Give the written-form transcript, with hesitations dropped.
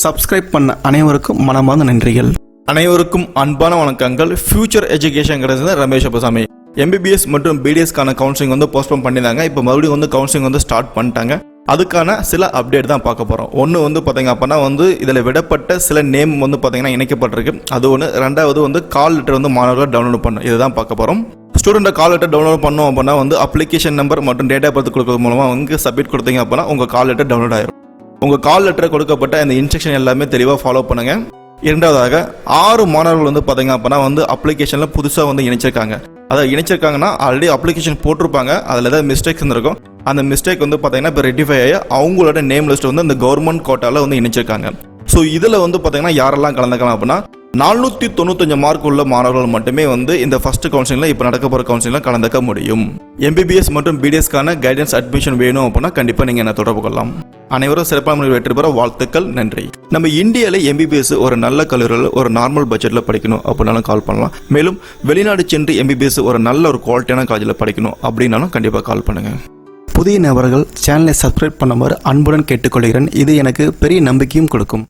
Subscribe பண்ண அனைவருக்கும் மனமார்ந்த நன்றிகள். அனைவருக்கும் அன்பான வணக்கங்கள். Future education Ramesh Appasamy. MBBS மற்றும் பிடிஎஸ்க்கான கவுன்சிலிங் போஸ்ட்போன் பண்ணியிருந்தாங்க. இப்போ மறுபடியும் கவுன்சிலிங் ஸ்டார்ட் பண்ணிட்டாங்க. அதுக்கான சில அப்டேட் தான் பார்க்க போகிறோம். ஒன்று பார்த்தீங்க அப்படின்னா இதில் விடப்பட்ட சில நேம் பார்த்தீங்கன்னா இணைக்கப்பட்டிருக்கு. அது ஒன்று. ரெண்டாவது கால் லெட்டர் மாணவர்கள் டவுன்லோட் பண்ணும். இதை தான் பார்க்க போகிறோம். ஸ்டூடெண்ட்டை கால் லெட்டர் டவுன்லோட் பண்ணோம் அப்படின்னா அப்ளிகேஷன் நம்பர் மற்றும் டேட் ஆஃப் பர்த் கொடுக்கறது மூலமாக சப்மிட் கொடுத்தீங்க அப்படின்னா உங்கள் கால் லெட்டர் டவுன்லோட் ஆயிரும். உங்கள் கால் லெட்டர் கொடுக்கப்பட்ட இந்த இன்ஸ்ட்ரக்ஷன் எல்லாமே தெளிவாக ஃபாலோ பண்ணுங்கள். இரண்டாவதாக 6 மாணவர்கள் பார்த்தீங்க அப்படின்னா அப்ளிகேஷனில் புதுசாக இணைச்சிருக்காங்க. அதை இணைச்சிருக்காங்கன்னா ஆல்ரெடி அப்ளிகேஷன் போட்டிருப்பாங்க. அதில் ஏதாவது மிஸ்டேக்ஸ் இருந்திருக்கும். அந்த மிஸ்டேக் பார்த்தீங்கன்னா இப்போ ரெட்டிஃபை ஆகி அவங்களோட நேம் லிஸ்ட் இந்த கவர்மெண்ட் கோட்டாவில் இணைச்சிருக்காங்க. ஸோ இதில் பார்த்தீங்கன்னா யாரெல்லாம் கலந்துக்கலாம் அப்படின்னா 495 மார்க் உள்ள மாணவர்கள் மட்டுமே இந்த ஃபர்ஸ்ட் கவுன்சிலிங்கில் இப்போ நடக்க போகிற கவுன்சிலிங்கில் கலந்துக்க முடியும். எம்பிபிஎஸ் மற்றும் பிடிஎஸ்க்கான கைடன்ஸ் அட்மிஷன் வேணும் அப்படின்னா கண்டிப்பாக நீங்கள் என்ன தொடர்பு கொள்ளலாம். அனைவரும் சிறப்பான முறையில் வெற்றி பெற வாழ்த்துக்கள். நன்றி. நம்ம இந்தியாவில் எம்பிபிஎஸ் ஒரு நல்ல கல்லூரியில் ஒரு நார்மல் பட்ஜெட்டில் படிக்கணும் அப்படின்னாலும் கால் பண்ணலாம். மேலும் வெளிநாடு சென்று எம்பிபிஎஸ் ஒரு நல்ல ஒரு குவாலிட்டியான காலேஜில் படிக்கணும் அப்படின்னாலும் கண்டிப்பாக கால் பண்ணுங்கள். புதிய நபர்கள் சேனலை சப்ஸ்கிரைப் பண்ணுமாறு அன்புடன் கேட்டுக்கொள்கிறேன். இது எனக்கு பெரிய நம்பிக்கையும் கொடுக்கும்.